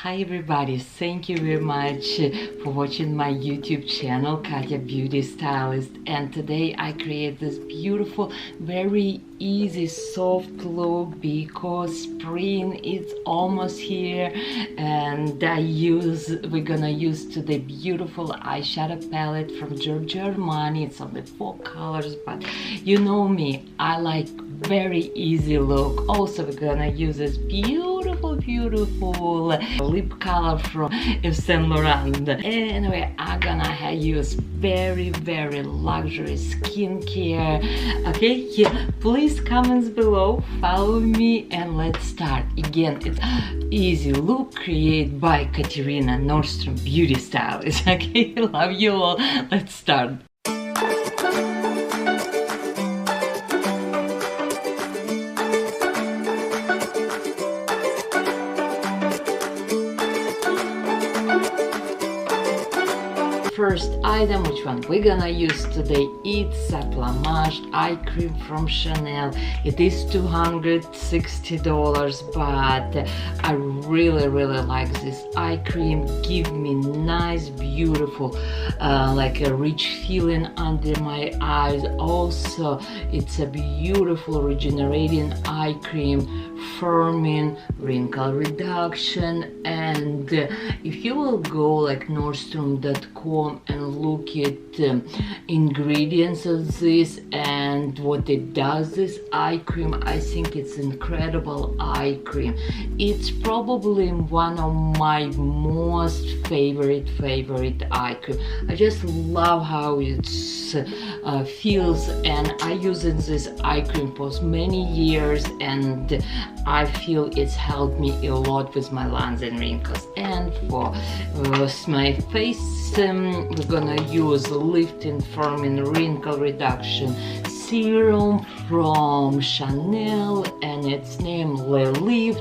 Hi everybody, thank you very much for watching my YouTube channel, Katya Beauty Stylist, and today I create this beautiful, very easy soft look because spring is almost here, and we're gonna use today beautiful eyeshadow palette from Giorgio Armani. It's only 4 colors, but you know me, I like very easy look. Also we're gonna use this beautiful lip color from Saint Laurent. Anyway, I'm gonna use very luxury skincare. Okay, yeah, please comments below, follow me, and let's start. Again, it's easy look created by Katerina Nordstrom Beauty Stylist. Okay, love you all. Let's start. First item, which one we're gonna use today, it's SUBLIMAGE eye cream from Chanel. It is $260, but I really like this eye cream. Give me nice, beautiful, like a rich feeling under my eyes. Also, it's a beautiful regenerating eye cream, firming, wrinkle reduction. And if you will go like Nordstrom.com and look at ingredients of this and what it does, this eye cream, I think it's incredible eye cream. It's probably one of my most favorite eye cream. I just love how it feels, and I use this eye cream for many years, and I feel it's helped me a lot with my lines and wrinkles. And for my face, we're gonna use lifting, firming, wrinkle reduction serum from Chanel, and its name Lift.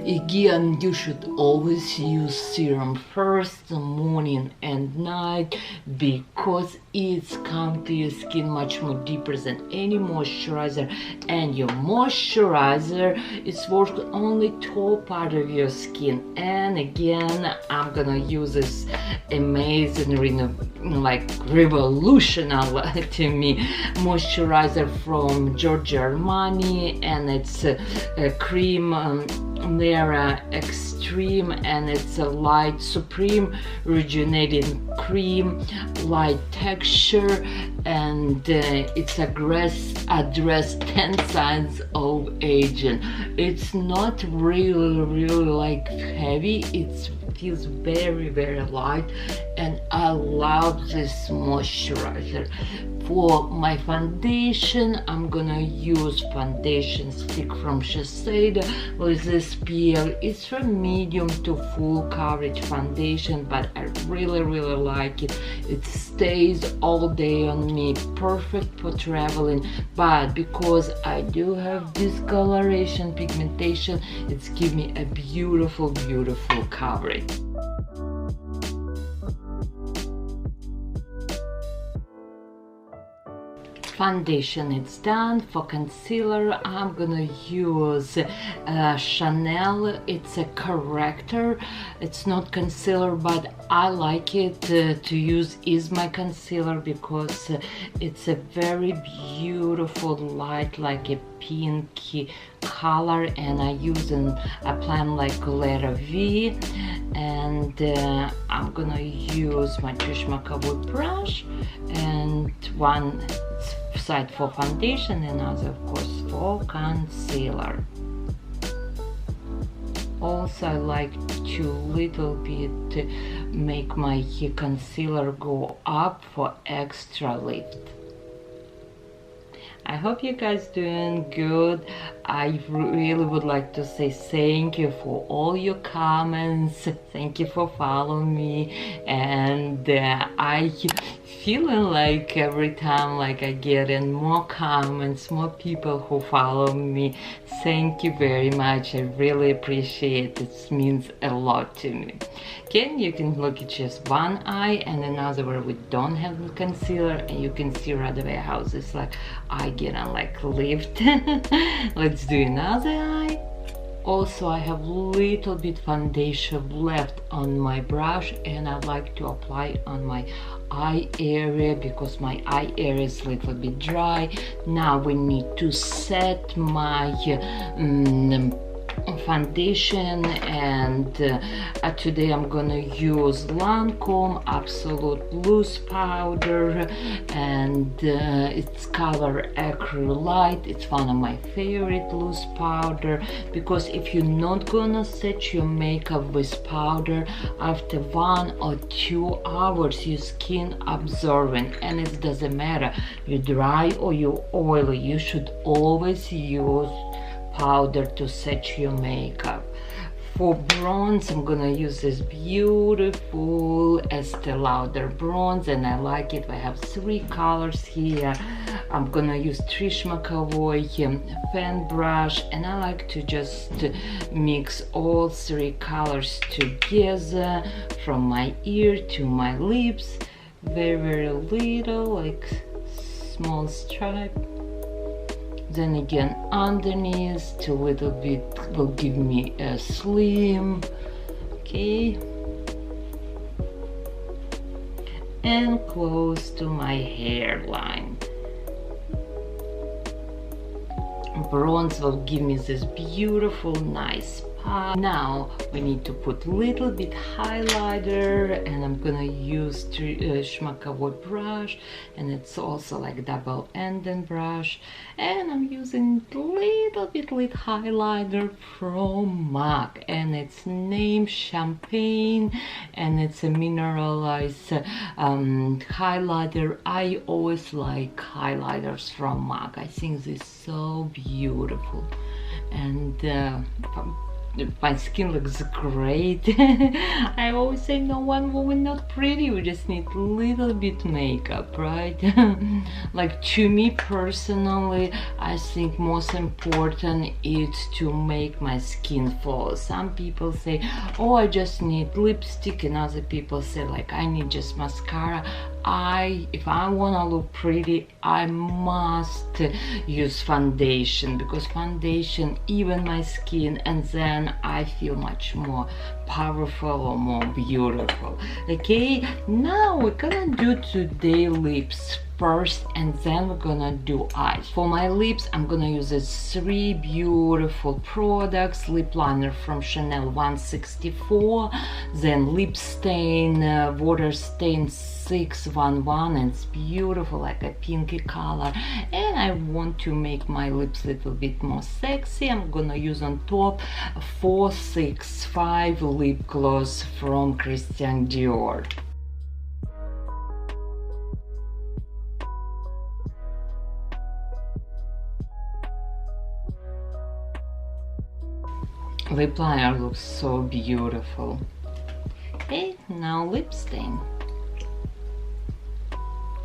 Again, you should always use serum first, morning and night, because it's come to your skin much more deeper than any moisturizer, and your moisturizer is worked only top part of your skin. And again, I'm gonna use this amazing, like revolutionary to me moisturizer from Giorgio Armani, and it's a cream, Nera Extrema, and it's a light supreme rejuvenating cream, light texture, and it's address 10 signs of aging. It's not really like heavy, it feels very light, and I love this moisturizer. For my foundation, I'm gonna use foundation stick from Shiseido with this PL. It's from medium to full coverage foundation, but I really like it. It stays all day on me, perfect for traveling, but because I do have discoloration, pigmentation, it's give me a beautiful coverage. Foundation, it's done. For concealer, I'm gonna use Chanel. It's a corrector. It's not concealer, but I like it to use is my concealer because it's a very beautiful light, like a pinky color, and I use an applying like letter V. And I'm gonna use my Trish McAvoy brush, and one side for foundation, and another of course for concealer. Also, I like to little bit make my concealer go up for extra lift. I hope you guys doing good. I really would like to say thank you for all your comments. Thank you for following me, and I feeling like every time like I get in more comments, more people who follow me. Thank you very much. I really appreciate it. It means a lot to me. Okay, you can look at just one eye and another where we don't have the concealer, and you can see right away how this like I get on like lift. Let's do another eye. Also, I have little bit foundation left on my brush, and I like to apply on my eye area because my eye area is a little bit dry. Now we need to set my foundation, and today I'm gonna use LANCOME Absolute Loose Powder, and it's color Acrylite. It's one of my favorite loose powder, because if you're not gonna set your makeup with powder, after 1 or 2 hours your skin absorbing, and it doesn't matter you're dry or you're oily, you should always use powder to set your makeup. For bronze, I'm gonna use this beautiful Estee Lauder bronze, and I like it. I have 3 colors here. I'm gonna use Trish McAvoy fan brush, and I like to just mix all 3 colors together from my ear to my lips. Very little, like small stripe. Then again underneath to a little bit will give me a slim, okay, and close to my hairline. Bronze will give me this beautiful nice pop. Now we need to put little bit highlighter, and I'm gonna use Schmackowood brush, and it's also like double-ended brush, and I'm using little bit lip highlighter from MAC, and it's named Champagne, and it's a mineralized highlighter. I always like highlighters from MAC. I think they're so beautiful, and my skin looks great. I always say no one woman not pretty, we just need a little bit makeup, right? Like, to me personally, I think most important is to make my skin flawless. Some people say, oh, I just need lipstick, and other people say like I need just mascara. If I want to look pretty, I must use foundation, because foundation even my skin, and then I feel much more powerful or more beautiful. Okay, now we're gonna do today lips first, and then we're gonna do eyes. For my lips, I'm gonna use these 3 beautiful products. Lip liner from Chanel 164, then lip stain, water stain 611, and it's beautiful, like a pinky color, and I want to make my lips a little bit more sexy. I'm gonna use on top 465 lip gloss from Christian Dior. Lip liner looks so beautiful. Okay, now lip stain.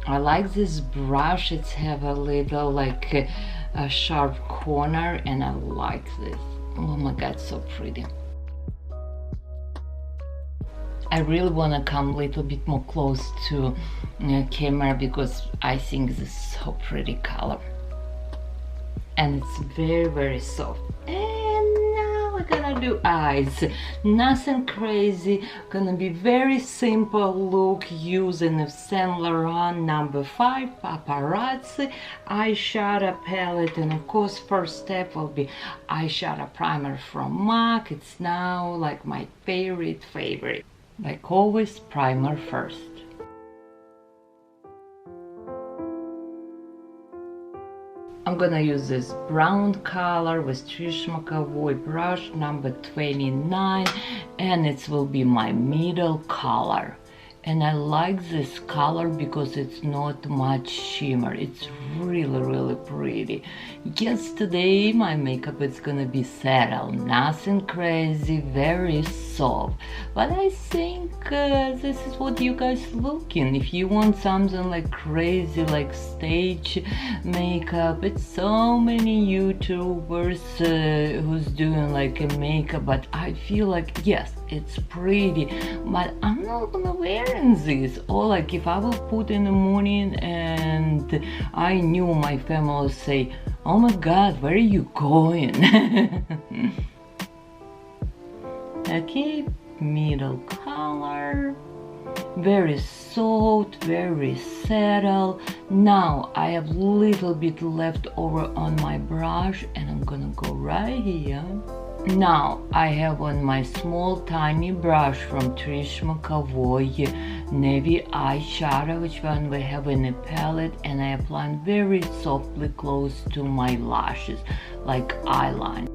I like this brush, it's have a little like a sharp corner, and I like this. Oh my god, so pretty. I really want to come a little bit more close to camera, because I think this is so pretty color, and it's very soft. And now we're gonna do eyes. Nothing crazy, gonna be very simple look using a Saint Laurent number 5 Paparazzi Eyeshadow Palette, and of course first step will be eyeshadow primer from MAC. It's now like my favorite. Like always, primer first. I'm gonna use this brown color with Trish McAvoy brush number 29, and it will be my middle color. And I like this color because it's not much shimmer. It's really pretty. Yesterday my makeup is gonna be settled, nothing crazy, very soft. But I think this is what you guys looking. If you want something like crazy, like stage makeup, it's so many YouTubers who's doing like a makeup, but I feel like yes, it's pretty, but I'm not gonna wear this. Or like if I will put in the morning and I knew my family would say, oh my god, where are you going? Okay, middle color, very soft, very settled. Now I have little bit left over on my brush and I'm gonna go right here. Now I have on my small tiny brush from Trish McAvoy navy eyeshadow, which one we have in a palette, and I apply very softly close to my lashes like eyeline.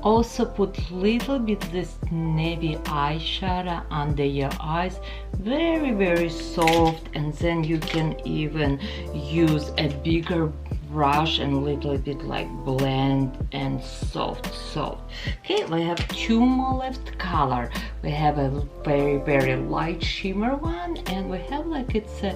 Also put little bit this navy eyeshadow under your eyes, very soft, and then you can even use a bigger brush and little bit like blend and soft. Okay, we have two more left color. We have a very light shimmer one, and we have like it's a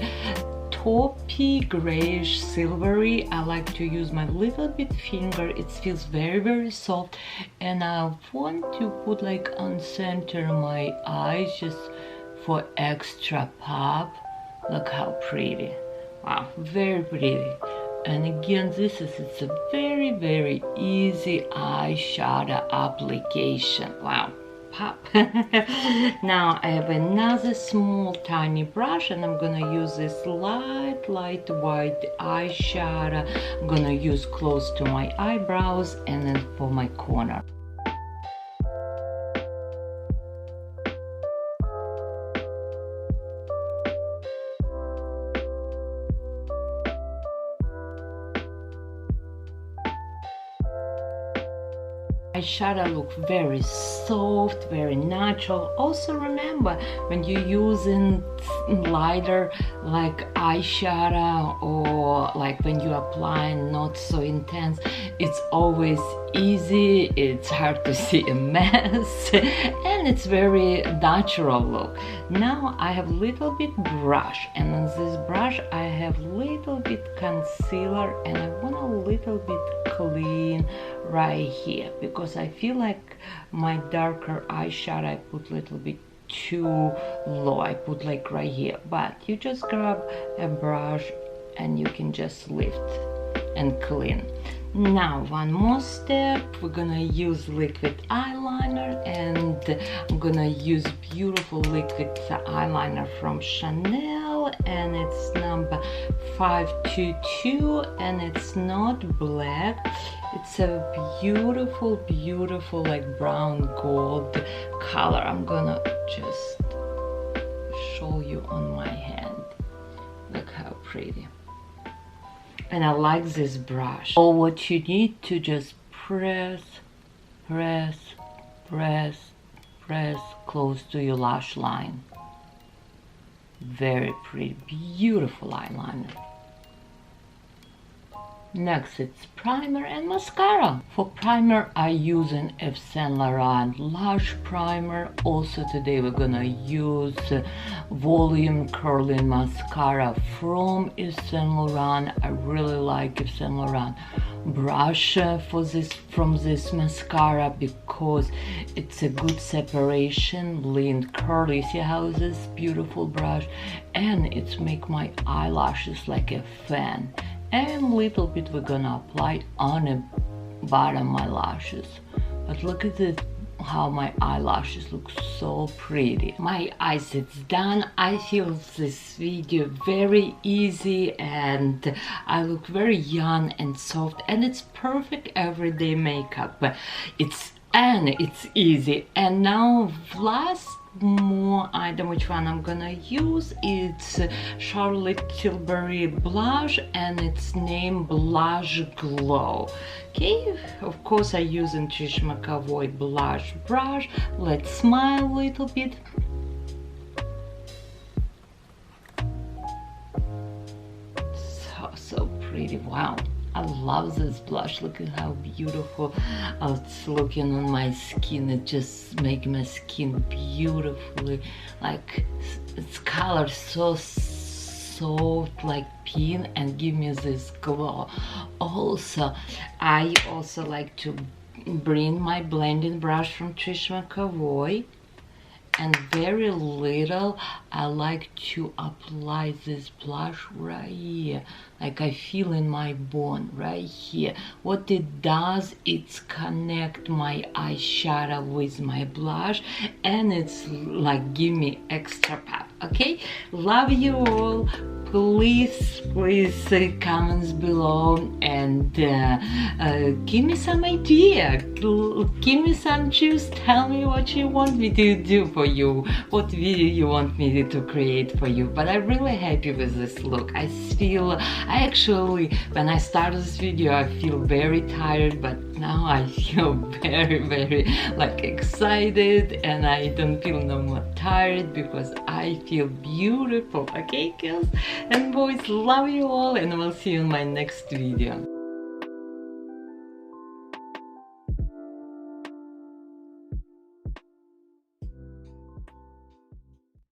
taupey grayish silvery. I like to use my little bit finger. It feels very soft, and I want to put like on center my eyes just for extra pop. Look how pretty. Wow, very pretty. And again, it's a very easy eyeshadow application. Wow, pop. Now I have another small tiny brush, and I'm gonna use this light white eyeshadow. I'm gonna use close to my eyebrows and then for my corner. Eyeshadow look very soft, very natural. Also remember, when you're using lighter like eyeshadow, or like when you apply not so intense, it's always easy, it's hard to see a mess, and it's very natural look. Now I have little bit brush, and on this brush I have little bit concealer, and I want a little bit clean right here, because I feel like my darker eyeshadow I put a little bit too low. I put like right here, but you just grab a brush and you can just lift and clean. Now one more step, we're gonna use liquid eyeliner, and I'm gonna use beautiful liquid eyeliner from Chanel, and it's number 522, and it's not black, it's a beautiful like brown gold color. I'm gonna just show you on my hand. Look how pretty. And I like this brush. All what you need to just press close to your lash line. Very pretty, beautiful eyeliner. Next, it's primer and mascara. For primer, I use an Yves Saint Laurent lash primer. Also today we're gonna use volume curling mascara from Yves Saint Laurent. I really like Yves Saint Laurent brush from this mascara, because it's a good separation, lean curly. See how this beautiful brush, and it's make my eyelashes like a fan. And little bit we're gonna apply on the bottom of my lashes. But look at this, how my eyelashes look so pretty. My eyes, it's done. I feel this video very easy, and I look very young and soft, and it's perfect everyday makeup. But it's easy. And now last more item, which one I'm gonna use, it's Charlotte Tilbury blush, and it's named Blush Glow. Okay, of course I use in Trish McAvoy blush brush. Let's smile a little bit. So pretty. Wow, I love this blush. Look at how beautiful it's looking on my skin. It just makes my skin beautifully, like its color so soft like pink, and give me this glow. Also, I also like to bring my blending brush from Trish McAvoy, and very little. I like to apply this blush right here, like I feel in my bone right here. What it does, it's connect my eyeshadow with my blush, and it's like give me extra pop. Okay, love you all. Please comments below and give me some idea, give me some juice, tell me what you want me to do for you, what video you want me to create for you. But I'm really happy with this look. I actually, when I started this video, I feel very tired, but now I feel very like excited, and I don't feel no more tired because I feel beautiful. Okay, girls and boys, love you all, and we'll see you in my next video.